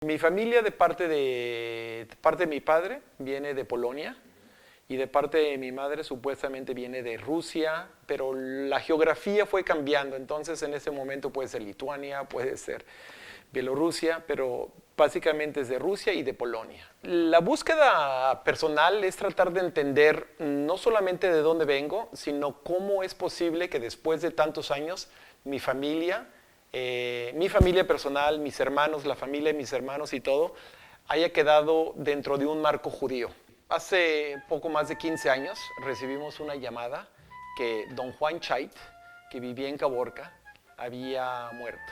Mi familia de parte de mi padre viene de Polonia y de parte de mi madre supuestamente viene de Rusia, pero la geografía fue cambiando, entonces en ese momento puede ser Lituania, puede ser Bielorrusia, pero básicamente es de Rusia y de Polonia. La búsqueda personal es tratar de entender no solamente de dónde vengo, sino cómo es posible que después de tantos años mi familia personal, mis hermanos, la familia de mis hermanos y todo, haya quedado dentro de un marco judío. Hace poco más de 15 años recibimos una llamada que don Juan Chait, que vivía en Caborca, había muerto.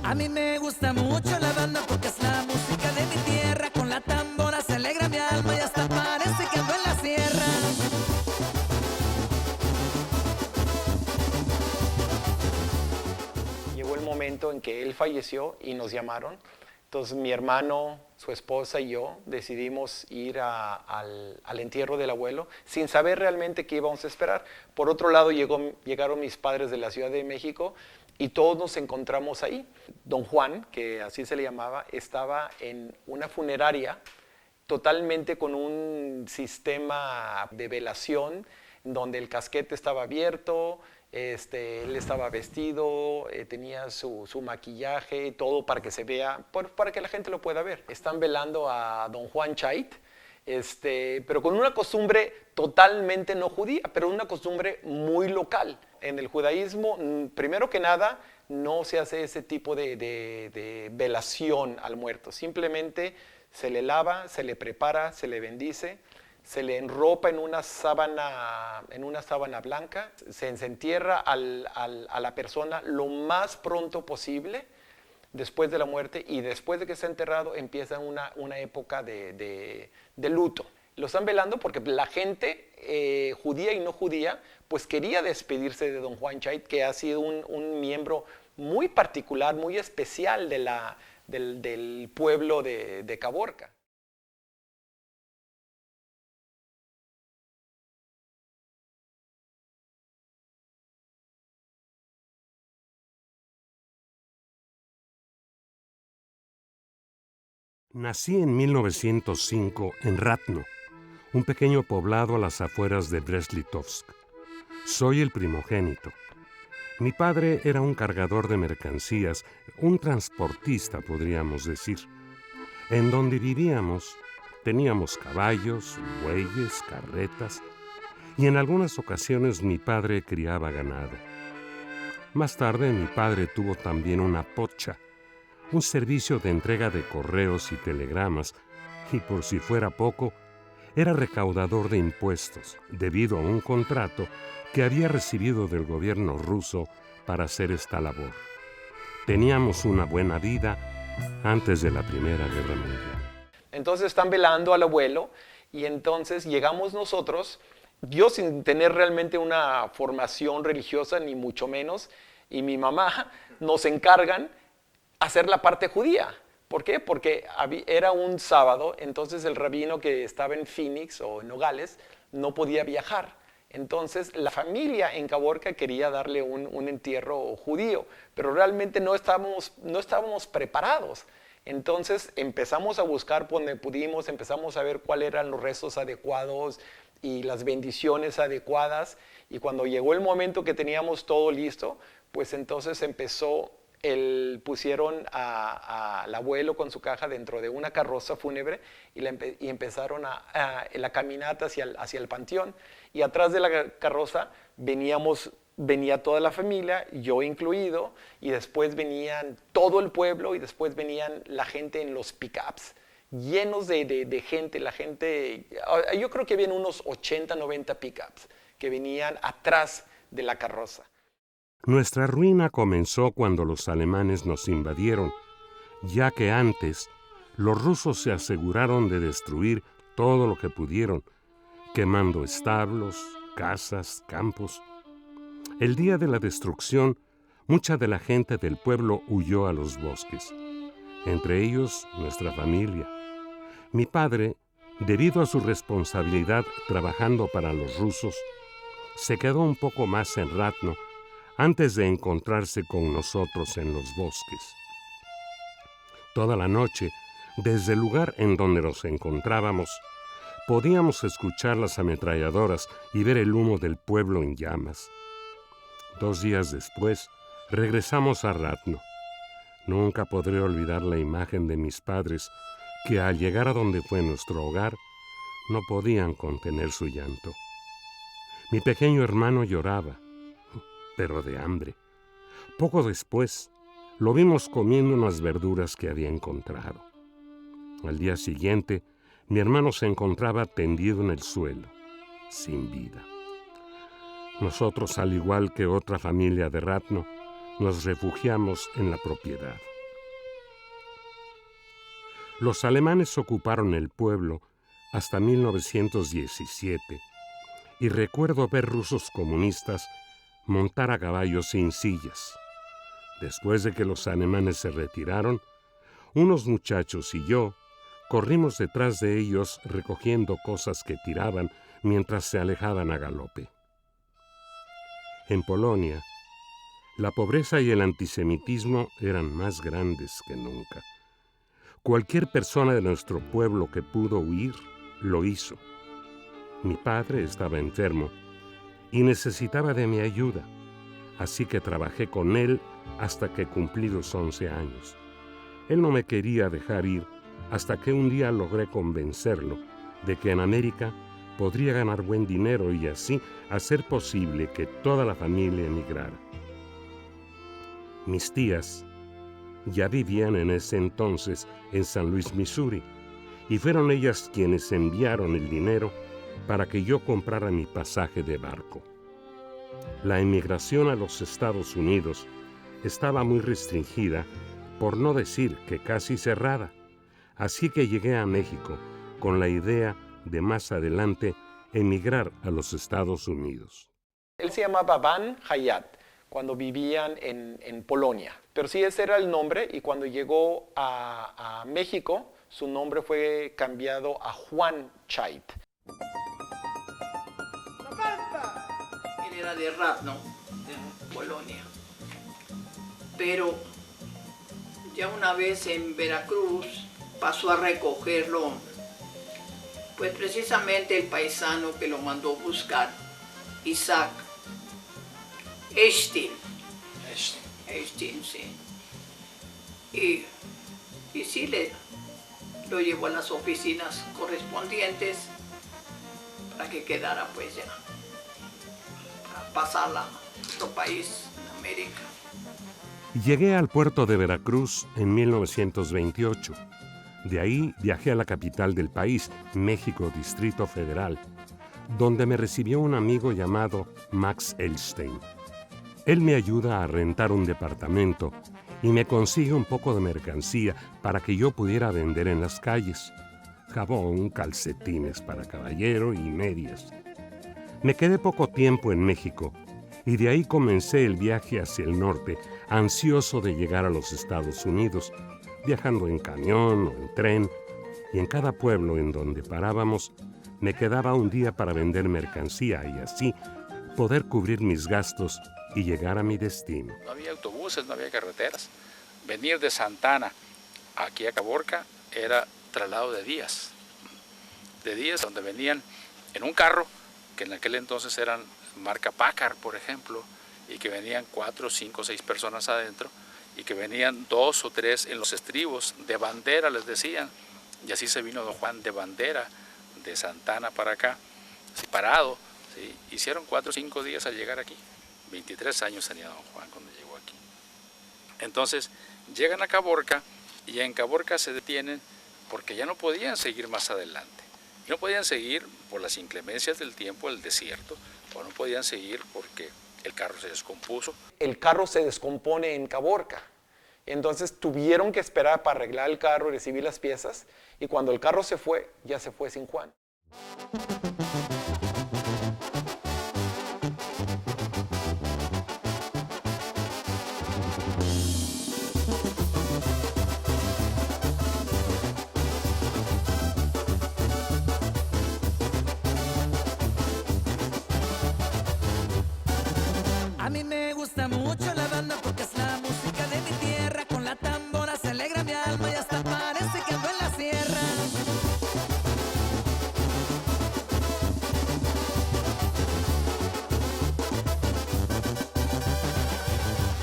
A mí me gusta mucho la banda porque es la música de mi tierra. Con la tambora se alegra mi alma y hasta parece que ando en la sierra. Llegó el momento en que él falleció y nos llamaron. Entonces mi hermano, su esposa y yo decidimos ir al entierro del abuelo sin saber realmente qué íbamos a esperar. Por otro lado llegaron mis padres de la Ciudad de México y todos nos encontramos ahí. Don Juan, que así se le llamaba, estaba en una funeraria totalmente con un sistema de velación donde el casquete estaba abierto, él estaba vestido, tenía su maquillaje, todo para que se vea, para que la gente lo pueda ver. Están velando a don Juan Chait, pero con una costumbre totalmente no judía, pero una costumbre muy local. En el judaísmo, primero que nada, no se hace ese tipo de velación al muerto. Simplemente se le lava, se le prepara, se le bendice, se le enropa en una sábana blanca, se entierra a la persona lo más pronto posible después de la muerte, y después de que está enterrado empieza una época de luto. Lo están velando porque la gente judía y no judía pues quería despedirse de don Juan Chait, que ha sido un miembro muy particular, muy especial del pueblo de Caborca. Nací en 1905 en Ratno, un pequeño poblado a las afueras de Brest-Litovsk. Soy el primogénito. Mi padre era un cargador de mercancías, un transportista, podríamos decir. En donde vivíamos teníamos caballos, bueyes, carretas, y en algunas ocasiones mi padre criaba ganado. Más tarde mi padre tuvo también una pocha, un servicio de entrega de correos y telegramas, y por si fuera poco, era recaudador de impuestos debido a un contrato que había recibido del gobierno ruso para hacer esta labor. Teníamos una buena vida antes de la Primera Guerra Mundial. Entonces están velando al abuelo y entonces llegamos nosotros, yo sin tener realmente una formación religiosa ni mucho menos, y mi mamá nos encargan hacer la parte judía. ¿Por qué? Porque era un sábado, entonces el rabino que estaba en Phoenix o en Nogales no podía viajar. Entonces la familia en Caborca quería darle un entierro judío, pero realmente no estábamos preparados. Entonces empezamos a buscar por donde pudimos, empezamos a ver cuáles eran los restos adecuados y las bendiciones adecuadas, y cuando llegó el momento que teníamos todo listo, pues entonces pusieron al abuelo con su caja dentro de una carroza fúnebre y empezaron la caminata hacia el panteón, y atrás de la carroza venía toda la familia, yo incluido, y después venían todo el pueblo, y después venían la gente en los pickups llenos de gente. La gente, yo creo que habían unos 80, 90 pickups que venían atrás de la carroza. Nuestra ruina comenzó cuando los alemanes nos invadieron, ya que antes los rusos se aseguraron de destruir todo lo que pudieron, quemando establos, casas, campos. El día de la destrucción, mucha de la gente del pueblo huyó a los bosques, entre ellos nuestra familia. Mi padre, debido a su responsabilidad trabajando para los rusos, se quedó un poco más en Ratno antes de encontrarse con nosotros en los bosques. Toda la noche, desde el lugar en donde nos encontrábamos, podíamos escuchar las ametralladoras y ver el humo del pueblo en llamas. 2 días después, regresamos a Ratno. Nunca podré olvidar la imagen de mis padres que al llegar a donde fue nuestro hogar, no podían contener su llanto. Mi pequeño hermano lloraba, pero de hambre. Poco después, lo vimos comiendo unas verduras que había encontrado. Al día siguiente, mi hermano se encontraba tendido en el suelo, sin vida. Nosotros, al igual que otra familia de Ratno, nos refugiamos en la propiedad. Los alemanes ocuparon el pueblo hasta 1917 y recuerdo ver rusos comunistas montar a caballo sin sillas. Después de que los alemanes se retiraron, unos muchachos y yo corrimos detrás de ellos recogiendo cosas que tiraban mientras se alejaban a galope. En Polonia, la pobreza y el antisemitismo eran más grandes que nunca. Cualquier persona de nuestro pueblo que pudo huir, lo hizo. Mi padre estaba enfermo y necesitaba de mi ayuda, así que trabajé con él hasta que cumplí los 11 años. Él no me quería dejar ir hasta que un día logré convencerlo de que en América podría ganar buen dinero y así hacer posible que toda la familia emigrara. Mis tías ya vivían en ese entonces en San Luis, Missouri, y fueron ellas quienes enviaron el dinero para que yo comprara mi pasaje de barco. La emigración a los Estados Unidos estaba muy restringida, por no decir que casi cerrada, así que llegué a México con la idea de más adelante emigrar a los Estados Unidos. Él se llamaba Van Hayat cuando vivían en Polonia, pero sí ese era el nombre, y cuando llegó a México su nombre fue cambiado a Juan Chait. Él era de Ratno, de Polonia, pero ya una vez en Veracruz pasó a recogerlo, pues precisamente el paisano que lo mandó buscar, Isaac Eshtin, sí. Y sí lo llevó a las oficinas correspondientes para que quedara pues ya, para pasarla a otro país en América. Llegué al puerto de Veracruz en 1928. De ahí viajé a la capital del país, México, Distrito Federal, donde me recibió un amigo llamado Max Elstein. Él me ayuda a rentar un departamento y me consigue un poco de mercancía para que yo pudiera vender en las calles. Jabón, calcetines para caballero y medias. Me quedé poco tiempo en México y de ahí comencé el viaje hacia el norte, ansioso de llegar a los Estados Unidos, viajando en camión o en tren, y en cada pueblo en donde parábamos me quedaba un día para vender mercancía y así poder cubrir mis gastos y llegar a mi destino. No había autobuses, no había carreteras. Venir de Santana aquí a Caborca era traslado de días donde venían en un carro, que en aquel entonces eran marca Packard, por ejemplo, y que venían 4, 5, 6 personas adentro, y que venían 2 o 3 en los estribos, de bandera les decían, y así se vino don Juan de bandera, de Santana para acá, así parado, ¿sí? Hicieron 4 o 5 días al llegar aquí, 23 años tenía don Juan cuando llegó aquí. Entonces llegan a Caborca, y en Caborca se detienen porque ya no podían seguir más adelante. No podían seguir por las inclemencias del tiempo, el desierto, o no podían seguir porque el carro se descompuso. El carro se descompone en Caborca. Entonces tuvieron que esperar para arreglar el carro y recibir las piezas. Y cuando el carro se fue, ya se fue sin Juan. A mí me gusta mucho la banda porque es la música de mi tierra. Con la tambora se alegra mi alma y hasta parece que ando en la sierra.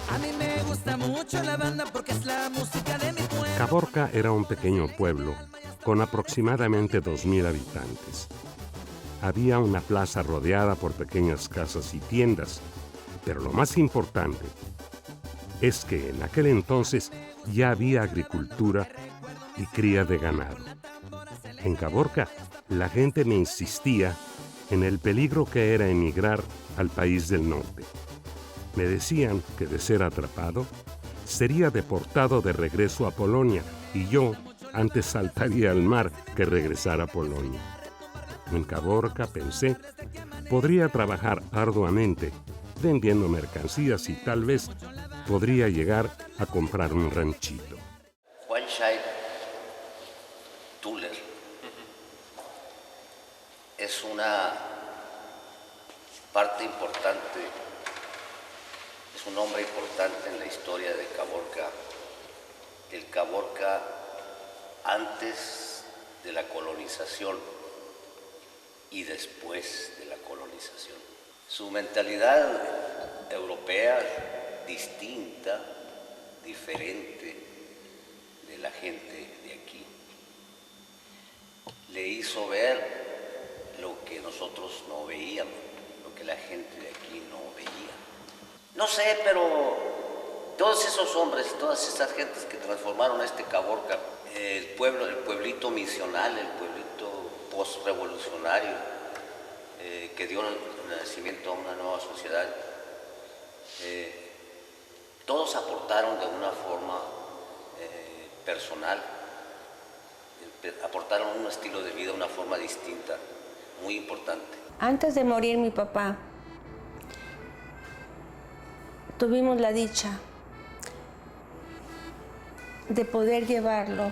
A mí me gusta mucho la banda porque es la música de mi pueblo. Caborca era un pequeño pueblo con aproximadamente 2,000 habitantes. Había una plaza rodeada por pequeñas casas y tiendas, pero lo más importante es que en aquel entonces ya había agricultura y cría de ganado. En Caborca, la gente me insistía en el peligro que era emigrar al país del norte. Me decían que de ser atrapado, sería deportado de regreso a Polonia y yo antes saltaría al mar que regresar a Polonia. En Caborca, pensé, podría trabajar arduamente vendiendo mercancías y tal vez podría llegar a comprar un ranchito. Juan Scheid Tuller es una parte importante, es un hombre importante en la historia de Caborca, el Caborca antes de la colonización y después de la colonización. Su mentalidad europea distinta, diferente de la gente de aquí, le hizo ver lo que nosotros no veíamos, lo que la gente de aquí no veía. No sé, pero todos esos hombres, todas esas gentes que transformaron a este Caborca, el pueblito misional, el pueblito postrevolucionario, que dio nacimiento a una nueva sociedad, todos aportaron de una forma personal, aportaron un estilo de vida, una forma distinta, muy importante. Antes de morir mi papá, tuvimos la dicha de poder llevarlo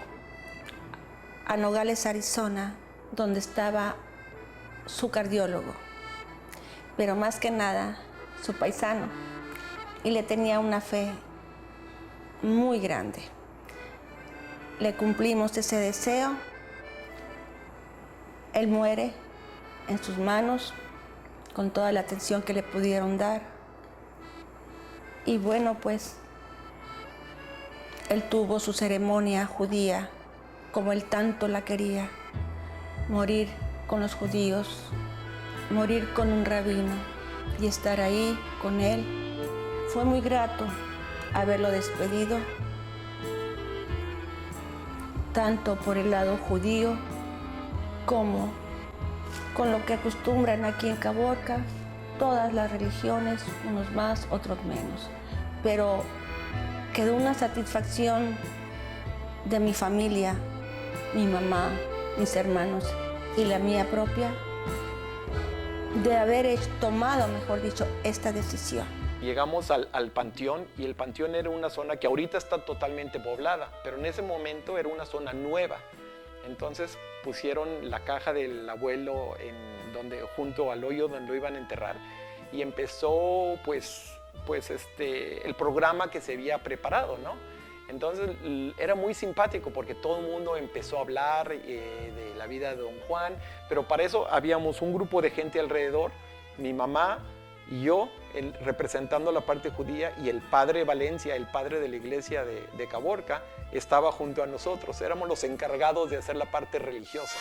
a Nogales, Arizona, donde estaba su cardiólogo, pero más que nada su paisano, y le tenía una fe muy grande. Le cumplimos ese deseo, él muere en sus manos con toda la atención que le pudieron dar, y bueno, pues él tuvo su ceremonia judía como él tanto la quería, morir con los judíos, morir con un rabino y estar ahí con él. Fue muy grato haberlo despedido, tanto por el lado judío como con lo que acostumbran aquí en Caborca, todas las religiones, unos más, otros menos. Pero quedó una satisfacción de mi familia, mi mamá, mis hermanos y la mía propia, de haber tomado, mejor dicho, esta decisión. Llegamos al Panteón, y el Panteón era una zona que ahorita está totalmente poblada, pero en ese momento era una zona nueva. Entonces pusieron la caja del abuelo junto al hoyo donde lo iban a enterrar, y empezó el programa que se había preparado, ¿no? Entonces era muy simpático porque todo el mundo empezó a hablar de la vida de don Juan, pero para eso habíamos un grupo de gente alrededor, mi mamá y yo representando la parte judía, y el padre Valencia, el padre de la iglesia de Caborca, estaba junto a nosotros. Éramos los encargados de hacer la parte religiosa.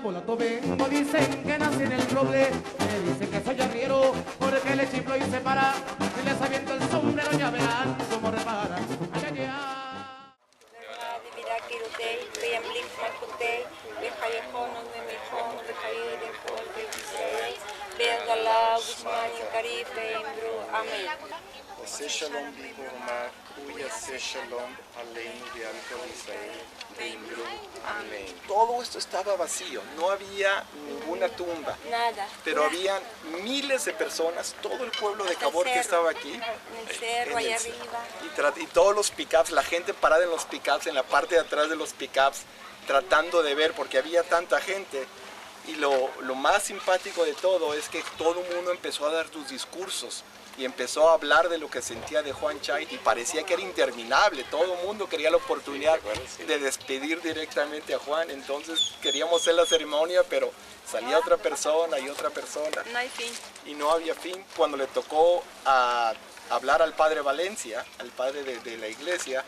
como la tomé. No dicen que nací en el roble, me dicen que soy arriero, porque le chiflo y se para. Y les aviento el sombrero, ya verán cómo repara. Ay, ay, ay. Ose shalom bihurma, cuya se shalom aleinu de alto Israel, de Imbru. Amén. Todo esto estaba vacío, no había ninguna tumba. Nada. Pero habían miles de personas, todo el pueblo de Caborca estaba aquí. En el cerro, allá arriba. Y todos los pickups, la gente parada en los pickups, en la parte de atrás de los pickups, tratando de ver, porque había tanta gente. Y lo más simpático de todo es que todo el mundo empezó a dar sus discursos y empezó a hablar de lo que sentía de Juan Chait y parecía que era interminable. Todo el mundo quería la oportunidad de despedir directamente a Juan. Entonces queríamos hacer la ceremonia, pero salía otra persona y otra persona. No hay fin. Y no había fin. Cuando le tocó hablar al padre Valencia, al padre de la iglesia,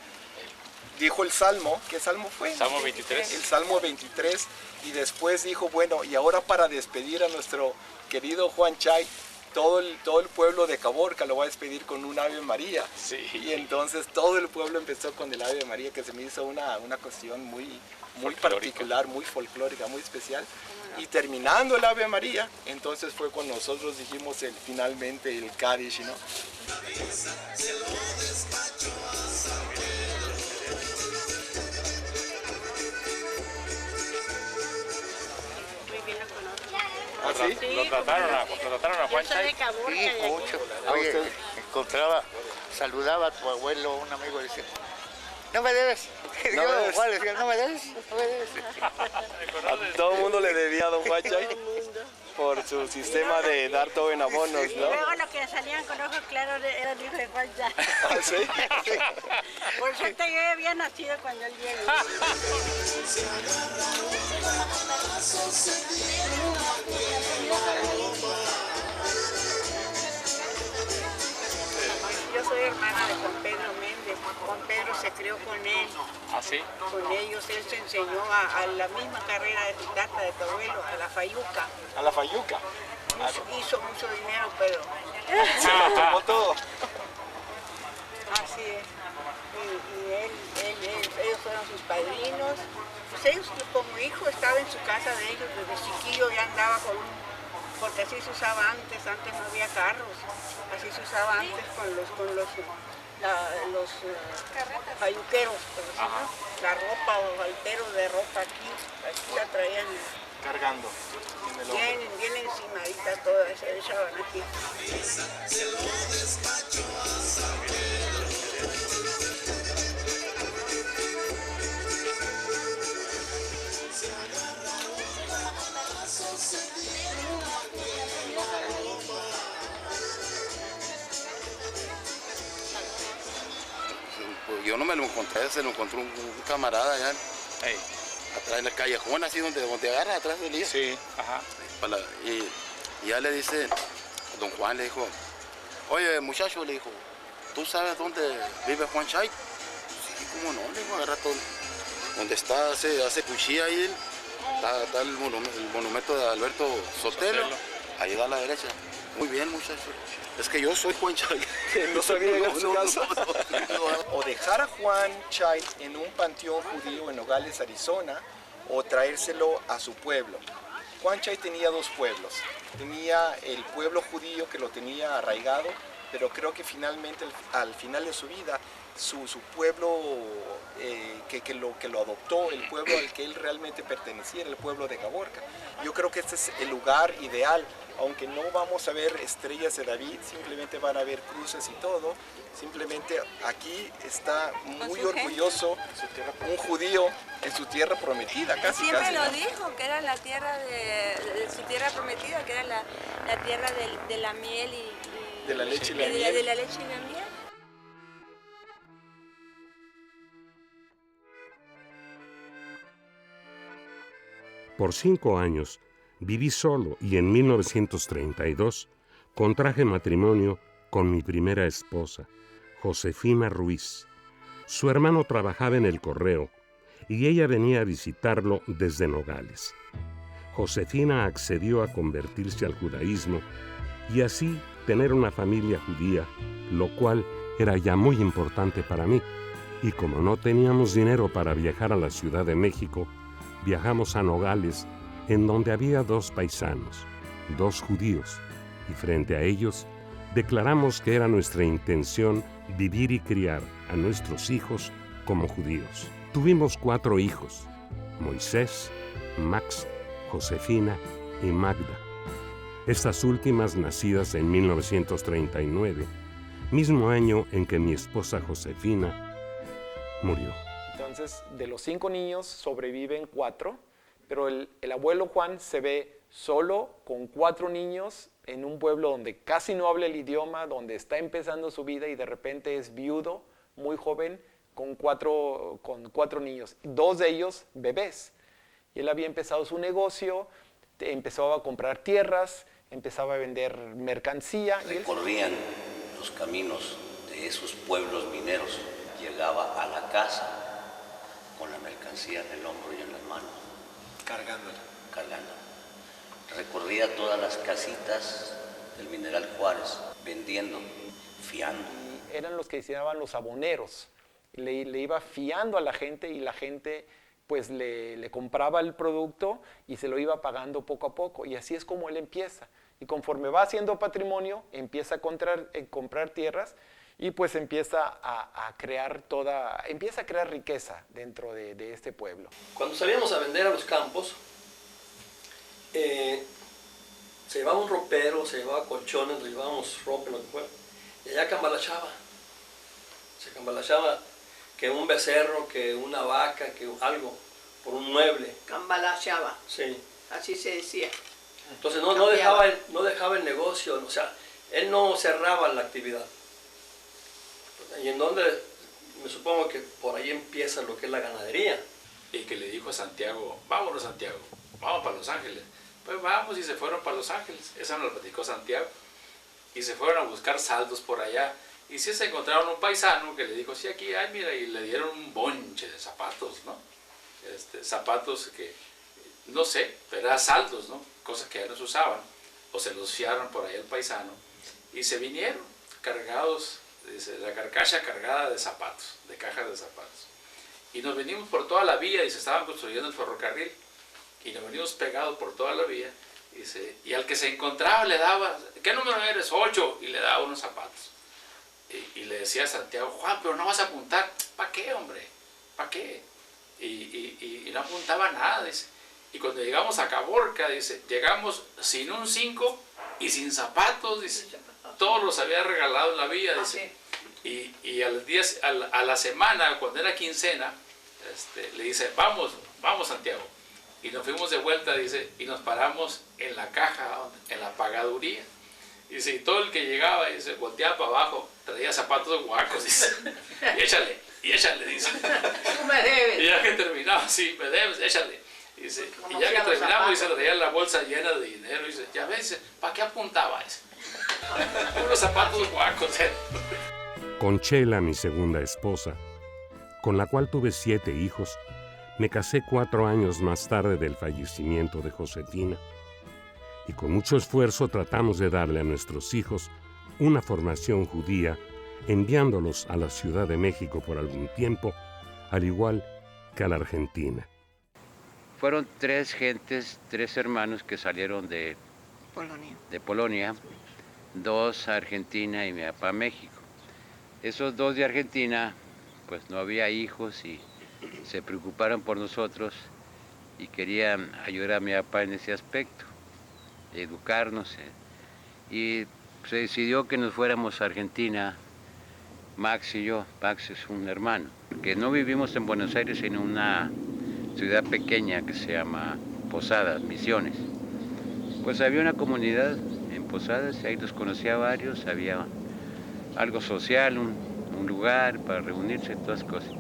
dijo el Salmo. ¿Qué Salmo fue? Salmo 23. El Salmo 23. Y después dijo, bueno, y ahora para despedir a nuestro querido Juan Chait, todo el pueblo de Caborca lo va a despedir con un Ave María. Sí. Y entonces todo el pueblo empezó con el Ave María, que se me hizo una cuestión muy particular, muy folclórica, muy especial. Y terminando el Ave María, entonces fue cuando nosotros dijimos finalmente el Kadish, ¿no? ¿Ah, sí? Lo trataron a Juan Chay. Sí, mucho. Oye, saludaba a tu abuelo, un amigo, y decía, no me debes. No Yo me debes. igual decía, no me debes, no me debes. A todo el mundo le debía a don Juan Chay por su sistema de dar todo en abonos, Y ¿no? luego los que salían con ojos claros eran hijos de Juan Chay. ¿Ah, sí? Por suerte yo ya había nacido cuando él llegó. Yo soy hermana de Juan Pedro Méndez. Juan Pedro se crió con él. ¿Ah, sí? Con ellos él se enseñó a la misma carrera de tu tata, de tu abuelo, a la fayuca. A la fayuca. Hizo mucho dinero, pero Se lo tomó todo. así es. Ellos fueron sus padrinos. Pues ellos como hijo estaba en su casa de ellos, desde chiquillo ya andaba porque así se usaba antes no había carros, así se usaba antes con los fayuqueros, ¿no? La ropa o alteros de ropa aquí la traían Cargando. bien encimadita toda, se echaban aquí. Pues yo no me lo encontré, se lo encontró un camarada allá, atrás en el callejón, así donde agarra, atrás del día. Sí, ajá. Y ya le dice, don Juan le dijo, oye muchacho, le dijo, ¿tú sabes dónde vive Juan Chay? Sí, cómo no, le dijo, agarra todo, donde está, hace cuchilla ahí, está el monumento de Alberto Sotelo, ahí da a la derecha. Muy bien, muchacho. Es que yo soy Juan Chay. No sabía llegar a su casa. O dejar a Juan Chay en un panteón judío en Nogales, Arizona, o traérselo a su pueblo. Juan Chay tenía dos pueblos. Tenía el pueblo judío que lo tenía arraigado, pero creo que finalmente al final de su vida, su pueblo que lo adoptó, el pueblo al que él realmente pertenecía, era el pueblo de Caborca. Yo creo que este es el lugar ideal, aunque no vamos a ver estrellas de David, simplemente van a ver cruces y todo. Simplemente aquí está muy orgulloso un judío en su tierra prometida, casi. Siempre lo dijo, que era la tierra de su tierra prometida, que era la tierra de la miel y de la leche y la miel. De la leche y la miel. Por 5 años viví solo y en 1932 contraje matrimonio con mi primera esposa, Josefina Ruiz. Su hermano trabajaba en el correo y ella venía a visitarlo desde Nogales. Josefina accedió a convertirse al judaísmo y así tener una familia judía, lo cual era ya muy importante para mí. Y como no teníamos dinero para viajar a la Ciudad de México, viajamos a Nogales, en donde había 2 paisanos, 2 judíos, y frente a ellos declaramos que era nuestra intención vivir y criar a nuestros hijos como judíos. Tuvimos 4 hijos: Moisés, Max, Josefina y Magda. Estas últimas nacidas en 1939, mismo año en que mi esposa Josefina murió. Entonces, de los 5 niños sobreviven 4, pero el abuelo Juan se ve solo con 4 niños en un pueblo donde casi no habla el idioma, donde está empezando su vida y de repente es viudo, muy joven, con 4 niños, 2 de ellos bebés. Y él había empezado su negocio, empezaba a comprar tierras, empezaba a vender mercancía. Recorrían los caminos de esos pueblos mineros. Llegaba a la casa con la mercancía en el hombro y en las manos. Cargándola. Recorría todas las casitas del Mineral Juárez, vendiendo, fiando. Y eran los que se llamaban los aboneros. Le iba fiando a la gente y la gente pues le compraba el producto y se lo iba pagando poco a poco. Y así es como él empieza. Y conforme va haciendo patrimonio, empieza a comprar tierras y pues empieza a crear riqueza dentro de este pueblo. Cuando salíamos a vender a los campos, se llevaba un ropero, se llevaba colchones, le llevábamos ropa, lo que fuera, y allá cambalachaba. Se cambalachaba que un becerro, que una vaca, que algo, por un mueble. Cambalachaba. Sí. Así se decía. Entonces no dejaba el negocio, o sea, él no cerraba la actividad. Y en donde, me supongo que por ahí empieza lo que es la ganadería. Y que le dijo a Santiago: vámonos, Santiago, vamos para Los Ángeles. Pues vamos, y se fueron para Los Ángeles. Eso nos lo platicó Santiago. Y se fueron a buscar saldos por allá. Y sí se encontraron un paisano que le dijo: sí, aquí hay, mira, y le dieron un bonche de zapatos, ¿no? Zapatos que, no sé, pero eran saldos, ¿no? Cosas que ya no se usaban. O se los fiaron por ahí al paisano. Y se vinieron cargados, dice, la carcacha cargada de zapatos, de cajas de zapatos. Y nos venimos por toda la vía, y se estaban construyendo el ferrocarril. Y nos venimos pegados por toda la vía. Dice, y al que se encontraba le daba: ¿qué número eres? 8. Y le daba unos zapatos. Y le decía a Santiago: Juan, pero no vas a apuntar. ¿Para qué, hombre? ¿Para qué? Y no apuntaba nada, dice. Y cuando llegamos a Caborca, dice, llegamos sin un 5 y sin zapatos, dice. Todos los había regalado en la vía, dice. Y a la semana, cuando era quincena, le dice: vamos, Santiago. Y nos fuimos de vuelta, dice, y nos paramos en la caja, en la pagaduría. Dice, y todo el que llegaba, dice, volteaba para abajo, traía zapatos guacos, dice. Y échale, dice. Tú me debes. Y ya que terminaba, sí, me debes, échale. Dice, y ya que terminamos, dice, traía la bolsa llena de dinero. Dice, ya ves, dice, ¿para qué apuntaba eso? Unos zapatos guacos. Con Chela, mi segunda esposa, con la cual tuve 7 hijos, me casé 4 años más tarde del fallecimiento de Josefina. Y con mucho esfuerzo tratamos de darle a nuestros hijos una formación judía, enviándolos a la Ciudad de México por algún tiempo, al igual que a la Argentina. Fueron 3 hermanos que salieron de Polonia, 2 a Argentina y mi papá a México. Esos 2 de Argentina, pues no había hijos y se preocuparon por nosotros y querían ayudar a mi papá en ese aspecto, educarnos. Y se decidió que nos fuéramos a Argentina, Max y yo. Max es un hermano, que no vivimos en Buenos Aires, sino en una ciudad pequeña que se llama Posadas, Misiones. Pues había una comunidad en Posadas, y ahí los conocía a varios, había algo social, un lugar para reunirse, todas cosas.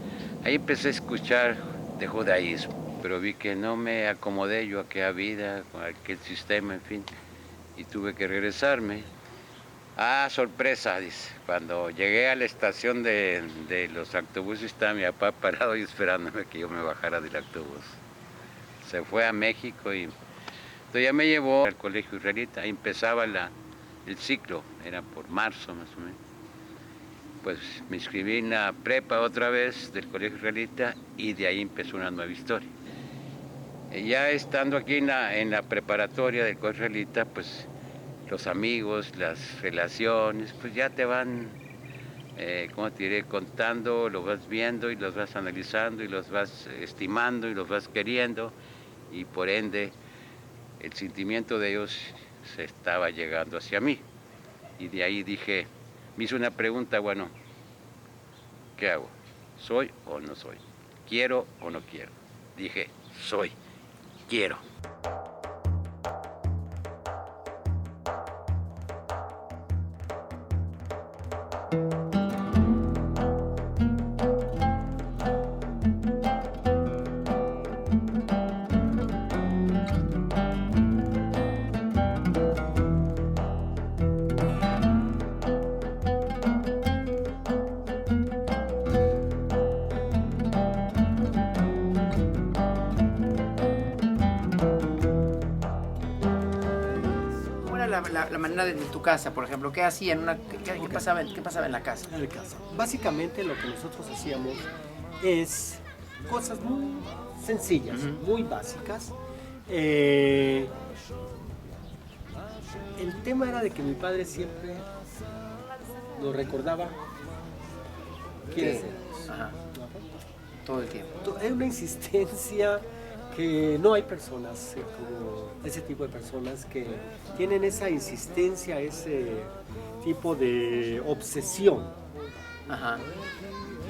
Ahí empecé a escuchar de judaísmo, pero vi que no me acomodé yo a aquella vida, con aquel sistema, en fin, y tuve que regresarme. Ah, sorpresa, dice, cuando llegué a la estación de los autobuses, estaba mi papá parado y esperándome que yo me bajara del autobús. Se fue a México y Entonces ya me llevó al colegio israelita, ahí empezaba el ciclo, era por marzo más o menos. Pues me inscribí en la prepa otra vez del colegio israelita y de ahí empezó una nueva historia. Ya estando aquí en la preparatoria del colegio israelita, pues los amigos, las relaciones, pues ya te van, ¿cómo te diré?, contando, los vas viendo y los vas analizando y los vas estimando y los vas queriendo, y por ende el sentimiento de ellos se estaba llegando hacia mí. Y de ahí dije, me hice una pregunta, bueno, ¿qué hago? ¿Soy o no soy? ¿Quiero o no quiero? Dije, soy, quiero. La manera de tu casa, por ejemplo, ¿qué hacían? ¿Qué pasaba en la casa? En la casa. Básicamente lo que nosotros hacíamos es cosas muy sencillas, muy básicas. El tema era de que mi padre siempre nos recordaba quiénes éramos. Ajá. Todo el tiempo. Hay una insistencia que no hay personas como ese tipo de personas que tienen esa insistencia, ese tipo de obsesión. Ajá.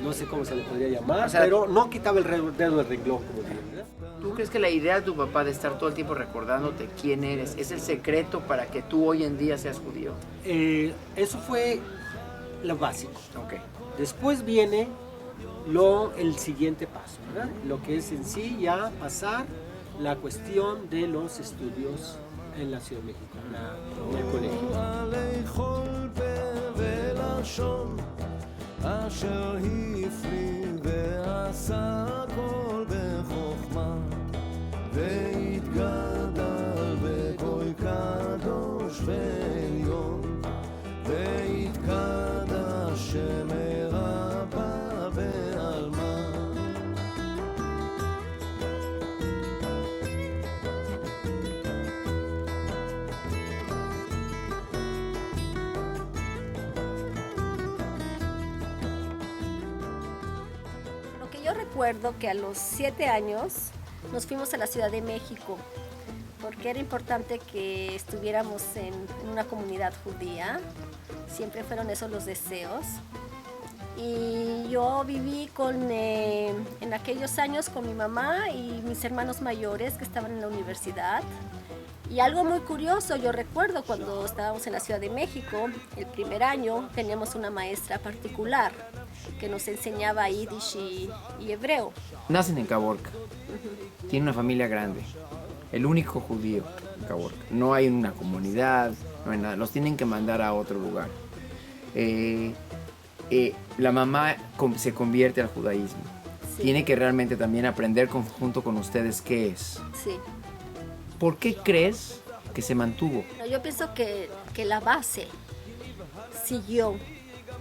No sé cómo se le podría llamar, O sea, pero no quitaba el dedo del renglón, como digo, ¿verdad? ¿Tú crees que la idea de tu papá de estar todo el tiempo recordándote quién eres es el secreto para que tú hoy en día seas judío? Eso fue lo básico. Okay. Después viene el siguiente paso, ¿verdad? Lo que es en sí ya pasar la cuestión de los estudios en la Ciudad de México, en el colegio. Yo recuerdo que a los 7 años nos fuimos a la Ciudad de México porque era importante que estuviéramos en una comunidad judía. Siempre fueron esos los deseos. Y yo viví en aquellos años con mi mamá y mis hermanos mayores que estaban en la universidad. Y algo muy curioso, yo recuerdo cuando estábamos en la Ciudad de México, el primer año teníamos una maestra particular que nos enseñaba yiddish y hebreo. Nacen en Caborca, tiene una familia grande, el único judío en Caborca. No hay una comunidad, no hay nada, los tienen que mandar a otro lugar. La mamá se convierte al judaísmo. Sí. Tiene que realmente también aprender junto con ustedes qué es. Sí. ¿Por qué crees que se mantuvo? Yo pienso que la base siguió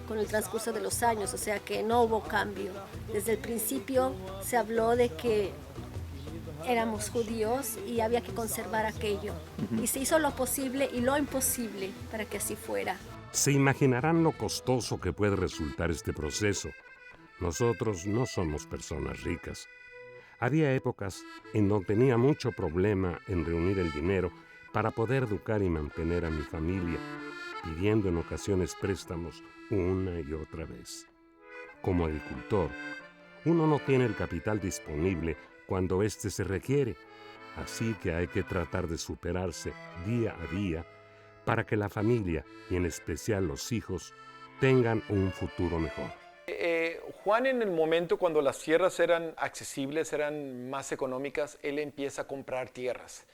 con el transcurso de los años, o sea que no hubo cambio. Desde el principio se habló de que éramos judíos y había que conservar aquello. Y se hizo lo posible y lo imposible para que así fuera. Se imaginarán lo costoso que puede resultar este proceso. Nosotros no somos personas ricas. Había épocas en donde tenía mucho problema en reunir el dinero para poder educar y mantener a mi familia, pidiendo en ocasiones préstamos una y otra vez. Como agricultor, uno no tiene el capital disponible cuando éste se requiere, así que hay que tratar de superarse día a día para que la familia, y en especial los hijos, tengan un futuro mejor. Juan, en el momento cuando las tierras eran accesibles, eran más económicas, él empieza a comprar tierras.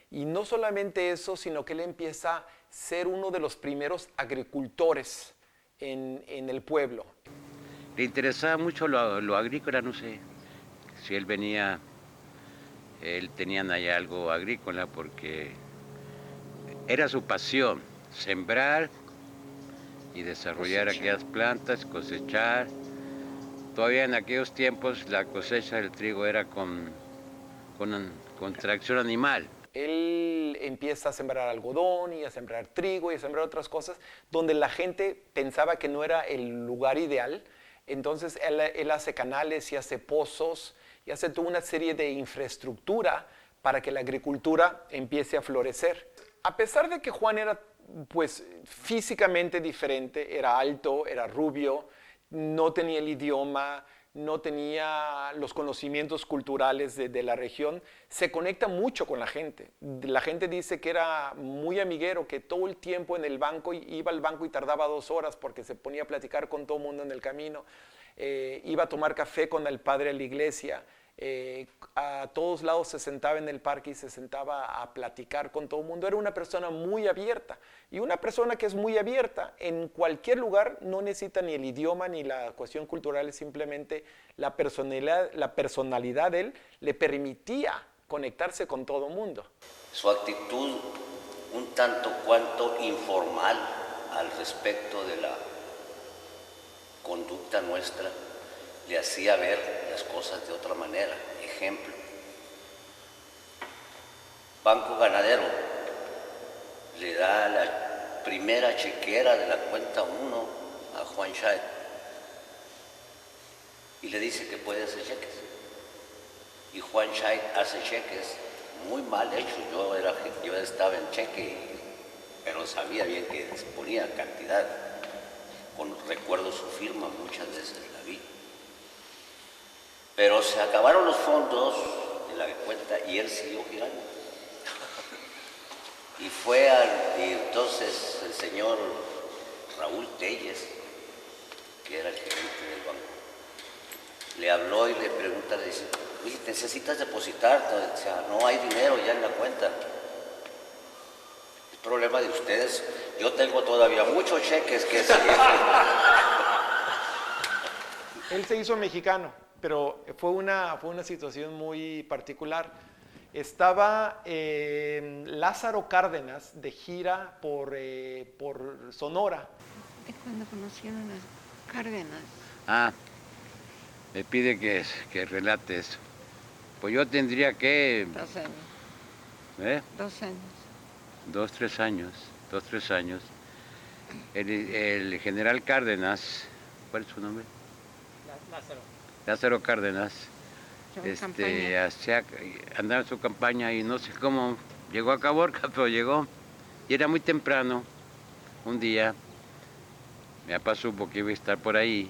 Y no solamente eso, sino que él empieza a ser uno de los primeros agricultores en el pueblo. Le interesaba mucho lo agrícola, no sé, si él venía él tenía allá algo agrícola porque era su pasión, sembrar y desarrollar aquellas plantas, cosechar. Todavía en aquellos tiempos la cosecha del trigo era con tracción animal. Él empieza a sembrar algodón y a sembrar trigo y a sembrar otras cosas donde la gente pensaba que no era el lugar ideal. Entonces él hace canales y hace pozos y hace toda una serie de infraestructura para que la agricultura empiece a florecer. A pesar de que Juan era pues físicamente diferente, era alto, era rubio, no tenía el idioma, no tenía los conocimientos culturales de la región, se conecta mucho con la gente. La gente dice que era muy amiguero, que todo el tiempo en el banco, iba al banco y tardaba 2 horas porque se ponía a platicar con todo el mundo en el camino. Iba a tomar café con el padre de la iglesia. A todos lados se sentaba en el parque y se sentaba a platicar con todo el mundo. Era una persona muy abierta, y una persona que es muy abierta en cualquier lugar no necesita ni el idioma ni la cuestión cultural, simplemente la personalidad de él le permitía conectarse con todo el mundo. Su actitud un tanto cuanto informal al respecto de la conducta nuestra le hacía ver las cosas de otra manera. Ejemplo, Banco Ganadero le da la primera chequera de la cuenta 1 a Juan Chay y le dice que puede hacer cheques. Y Juan Chay hace cheques muy mal hechos. Yo estaba en cheque, pero sabía bien que se ponía cantidad. Recuerdo su firma, muchas veces la vi. Pero se acabaron los fondos de la cuenta y él siguió girando. Y entonces el señor Raúl Telles, que era el gerente del banco, le habló y le pregunta, le dice, oye, ¿necesitas depositar? O sea, no hay dinero ya en la cuenta. Es problema de ustedes. Yo tengo todavía muchos cheques que se... Él se hizo mexicano, pero fue una situación muy particular. Estaba Lázaro Cárdenas de gira por Sonora. ¿De cuándo conocieron a Cárdenas? Me pide que relate eso. Pues yo tendría que... 2 años. ¿Eh? 2 años. 2, 3 años. 2, 3 años. El general Cárdenas, ¿cuál es su nombre? Lázaro Cárdenas, andaba en su campaña y no sé cómo llegó a Caborca, pero llegó y era muy temprano. Un día mi papá supo que iba a estar por ahí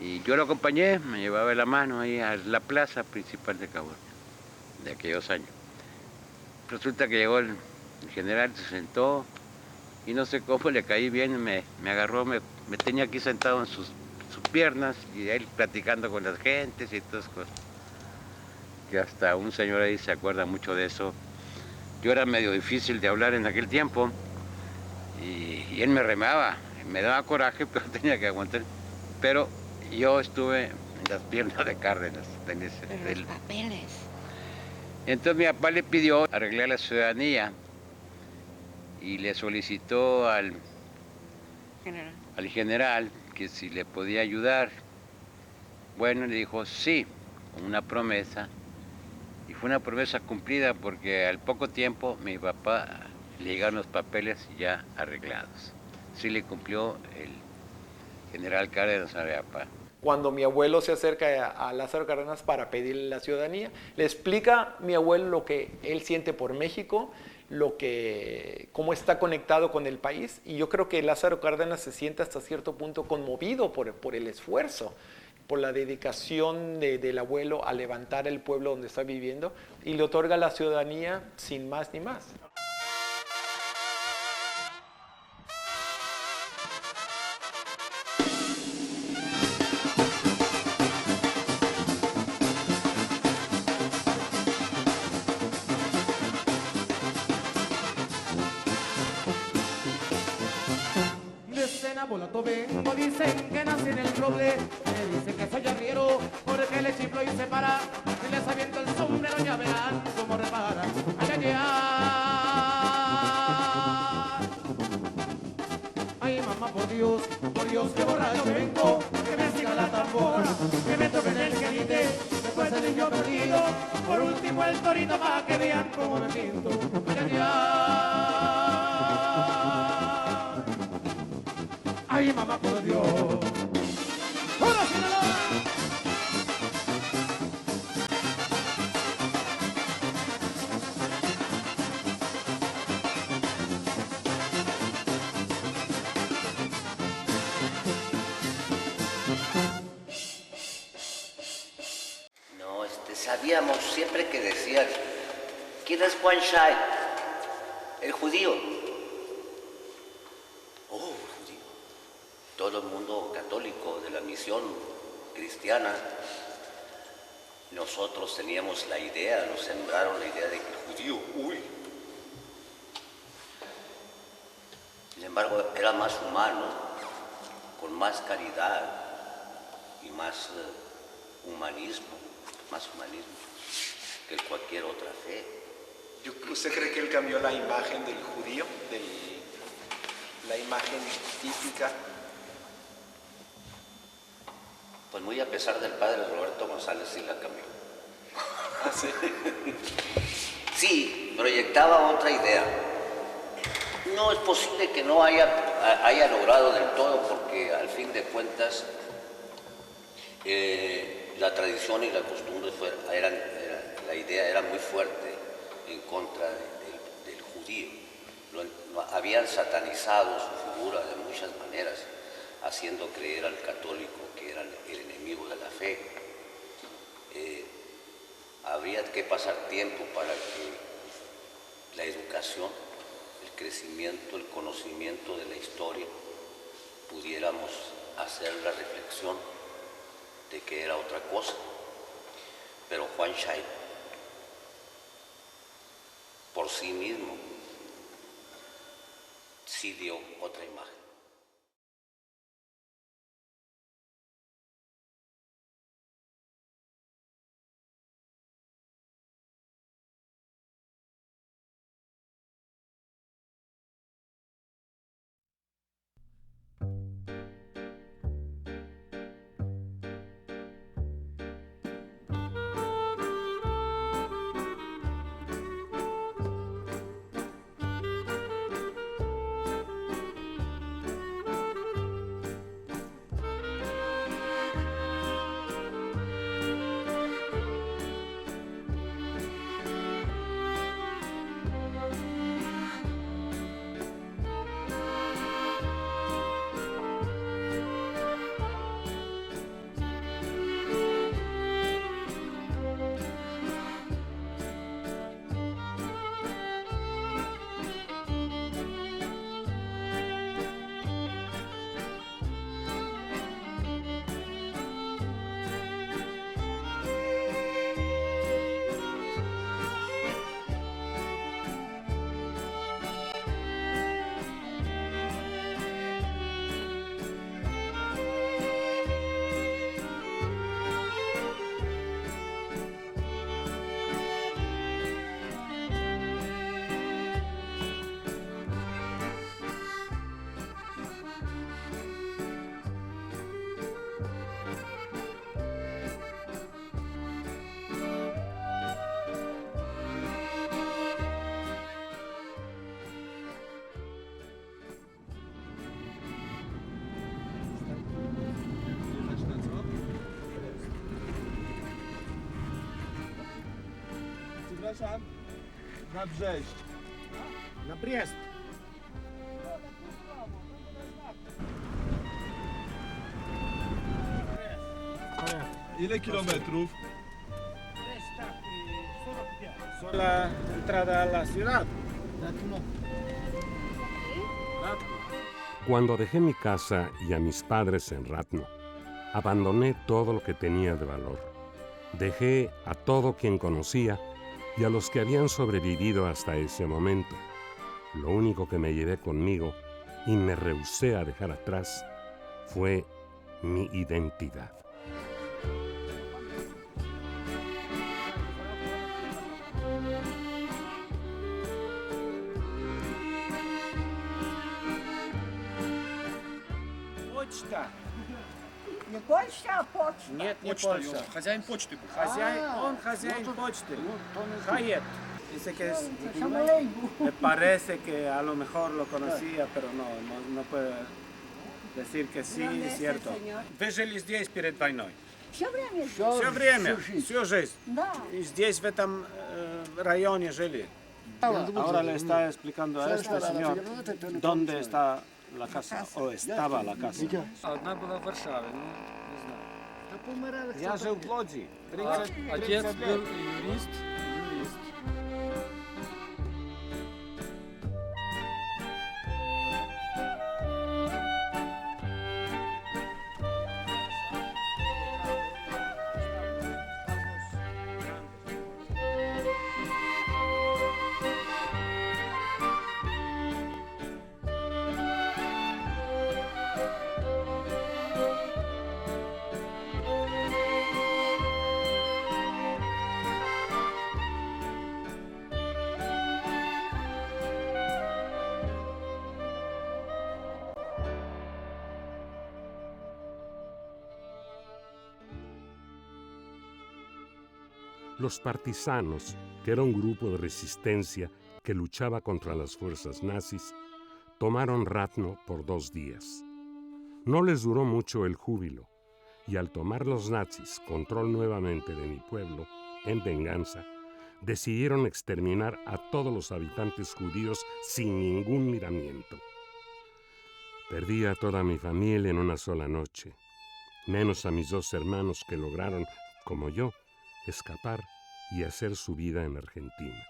y yo lo acompañé, me llevaba de la mano ahí a la plaza principal de Caborca de aquellos años. Resulta que llegó el general, se sentó y no sé cómo le caí bien, me agarró, me tenía aquí sentado en sus piernas y él platicando con las gentes y todas cosas. Que hasta un señor ahí se acuerda mucho de eso. Yo era medio difícil de hablar en aquel tiempo y él me remaba, me daba coraje, pero tenía que aguantar. Pero yo estuve en las piernas de Cárdenas. Los papeles. Entonces mi papá le pidió arreglar la ciudadanía y le solicitó al general que si le podía ayudar. Bueno, le dijo sí, con una promesa. Y fue una promesa cumplida porque al poco tiempo mi papá le llegaron los papeles ya arreglados. Sí le cumplió el general Cárdenas a mi papá. Cuando mi abuelo se acerca a Lázaro Cárdenas para pedirle la ciudadanía, le explica a mi abuelo lo que él siente por México, cómo está conectado con el país, y yo creo que Lázaro Cárdenas se siente hasta cierto punto conmovido por el esfuerzo, por la dedicación del abuelo a levantar el pueblo donde está viviendo, y le otorga la ciudadanía sin más ni más. Polato vengo, dicen que nací en el roble, me dicen que soy arriero, porque le chiflo y se para, y les aviento el sombrero, ya verán cómo repara. Ay, ay, ay. Ay, mamá, por Dios, que borracho vengo, que me siga la tambora, que me toquen el querite, después el niño perdido, por último el torito, para que vean cómo me pinto. Ay, ay, ay. Ay, mamá, por Dios. ¡Hola, Sinaloa! No, sabíamos siempre que decían, ¿quién es Juan Chay? El judío. Todo el mundo católico de la misión cristiana, nosotros teníamos la idea, nos sembraron la idea de que el judío, Sin embargo, era más humano, con más caridad y más humanismo que cualquier otra fe. ¿Usted cree que él cambió la imagen del judío, la imagen típica? Pues muy a pesar del padre Roberto González sí la cambió. ¿Ah, sí? Sí, proyectaba otra idea. No es posible que no haya logrado del todo, porque al fin de cuentas la tradición y la costumbre la idea era muy fuerte en contra del judío. Habían satanizado su figura de muchas maneras, haciendo creer al católico que era el enemigo de la fe. Habría que pasar tiempo para que la educación, el crecimiento, el conocimiento de la historia, pudiéramos hacer la reflexión de que era otra cosa. Pero Juan Chay, por sí mismo, sí dio otra imagen. Przepraszam, na Brześć. Na Brest. Ile kilometrów? La entrada a la ciudad. Cuando dejé mi casa y a mis padres en Ratno, abandoné todo lo que tenía de valor. Dejé a todo quien conocía y a los que habían sobrevivido hasta ese momento. Lo único que me llevé conmigo y me rehusé a dejar atrás fue mi identidad. Почта. Не Польша, а почта. Нет, не Польша. Хозяин почты был. Он хозяин почты. Hayet. Dice que es... Шамалейбу. Me parece que a lo mejor lo conocía, pero no puede decir que sí, No, es cierto. señor. Вы жили здесь перед войной? Все время здесь. Все время, всю жизнь. Да. Y здесь, в этом районе жили. Ahora le está explicando a este señor dónde está la casa, o estaba la casa. Одна была в Варшаве, не знаю. Я жил в Лодзи. 30 Отец лет. был юрист. Los partisanos, que era un grupo de resistencia que luchaba contra las fuerzas nazis, tomaron Ratno por 2 días. No les duró mucho el júbilo, y al tomar los nazis control nuevamente de mi pueblo, en venganza, decidieron exterminar a todos los habitantes judíos sin ningún miramiento. Perdí a toda mi familia en una sola noche, menos a mis 2 hermanos que lograron, como yo, escapar y hacer su vida en Argentina.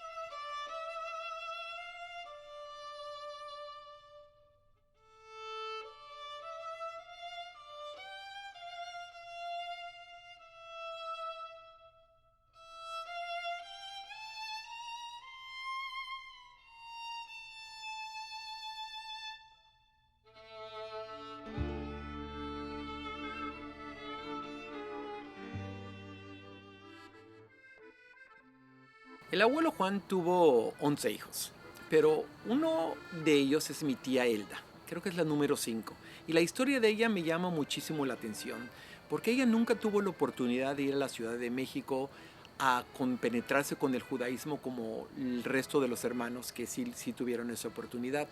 El abuelo Juan tuvo 11 hijos, pero uno de ellos es mi tía Elda, creo que es la número 5. Y la historia de ella me llama muchísimo la atención, porque ella nunca tuvo la oportunidad de ir a la Ciudad de México a compenetrarse con el judaísmo como el resto de los hermanos que sí tuvieron esa oportunidad.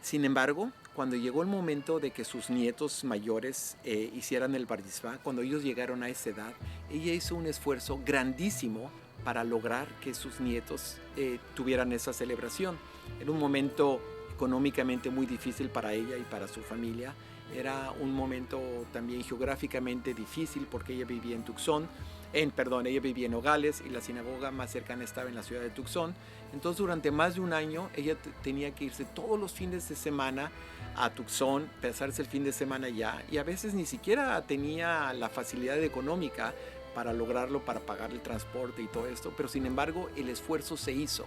Sin embargo, cuando llegó el momento de que sus nietos mayores hicieran el Bar Mitzvah, cuando ellos llegaron a esa edad, ella hizo un esfuerzo grandísimo para lograr que sus nietos tuvieran esa celebración. Era un momento económicamente muy difícil para ella y para su familia. Era un momento también geográficamente difícil porque ella vivía en Tucson, ella vivía en Nogales y la sinagoga más cercana estaba en la ciudad de Tucson. Entonces durante más de un año ella tenía que irse todos los fines de semana a Tucson, pasarse el fin de semana allá, y a veces ni siquiera tenía la facilidad económica para lograrlo, para pagar el transporte y todo esto, pero sin embargo el esfuerzo se hizo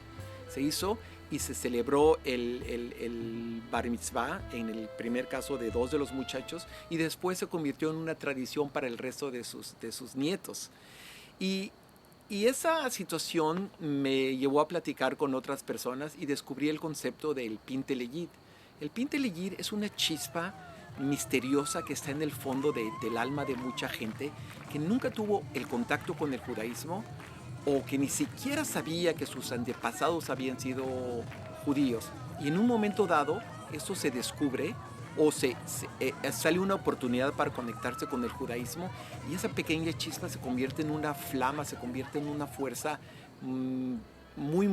y se celebró el Bar Mitzvah, en el primer caso de 2 de los muchachos, y después se convirtió en una tradición para el resto de sus nietos. Y esa situación me llevó a platicar con otras personas y descubrí el concepto del Pinteleyid. El Pinteleyid es una chispa misteriosa que está en el fondo del alma de mucha gente que nunca tuvo el contacto con el judaísmo o que ni siquiera sabía que sus antepasados habían sido judíos. Y en un momento dado, esto se descubre o sale una oportunidad para conectarse con el judaísmo, y esa pequeña chispa se convierte en una flama, se convierte en una fuerza muy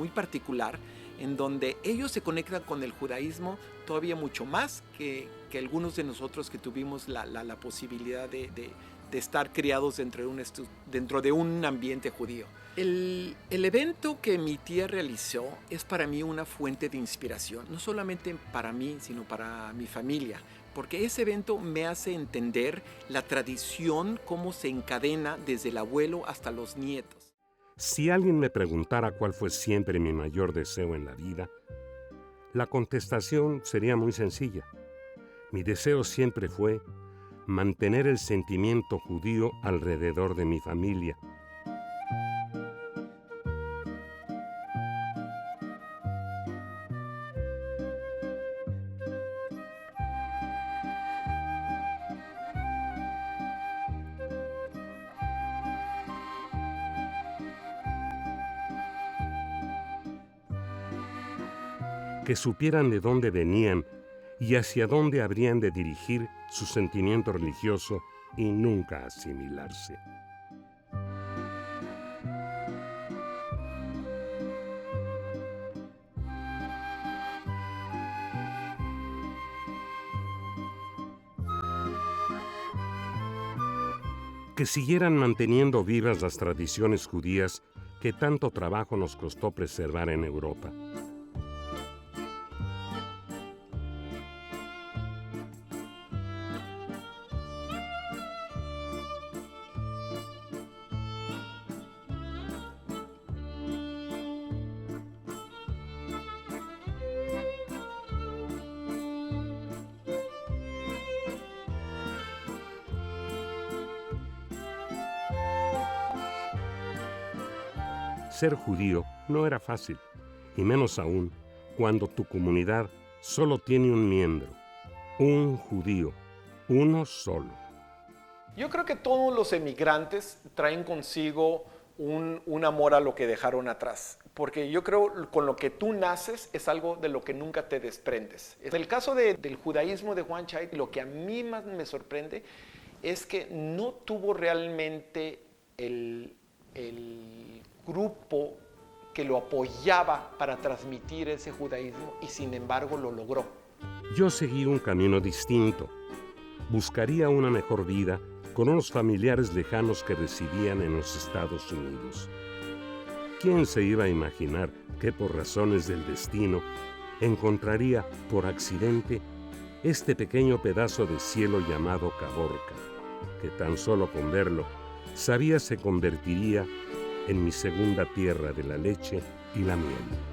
particular, en donde ellos se conectan con el judaísmo todavía mucho más que algunos de nosotros que tuvimos la posibilidad de estar criados dentro de un ambiente judío. El evento que mi tía realizó es para mí una fuente de inspiración, no solamente para mí, sino para mi familia, porque ese evento me hace entender la tradición, cómo se encadena desde el abuelo hasta los nietos. Si alguien me preguntara cuál fue siempre mi mayor deseo en la vida, La contestación sería muy sencilla. Mi deseo siempre fue mantener el sentimiento judío alrededor de mi familia. Que supieran de dónde venían y hacia dónde habrían de dirigir su sentimiento religioso y nunca asimilarse. Que siguieran manteniendo vivas las tradiciones judías que tanto trabajo nos costó preservar en Europa. Ser judío no era fácil, y menos aún cuando tu comunidad solo tiene un miembro, un judío, uno solo. Yo creo que todos los emigrantes traen consigo un amor a lo que dejaron atrás, porque yo creo con lo que tú naces es algo de lo que nunca te desprendes. En el caso del judaísmo de Juan Chait, lo que a mí más me sorprende es que no tuvo realmente el grupo que lo apoyaba para transmitir ese judaísmo y sin embargo lo logró. Yo seguí un camino distinto. Buscaría una mejor vida con unos familiares lejanos que residían en los Estados Unidos. ¿Quién se iba a imaginar que por razones del destino encontraría por accidente este pequeño pedazo de cielo llamado Caborca, que tan solo con verlo sabía se convertiría en mi segunda tierra de la leche y la miel?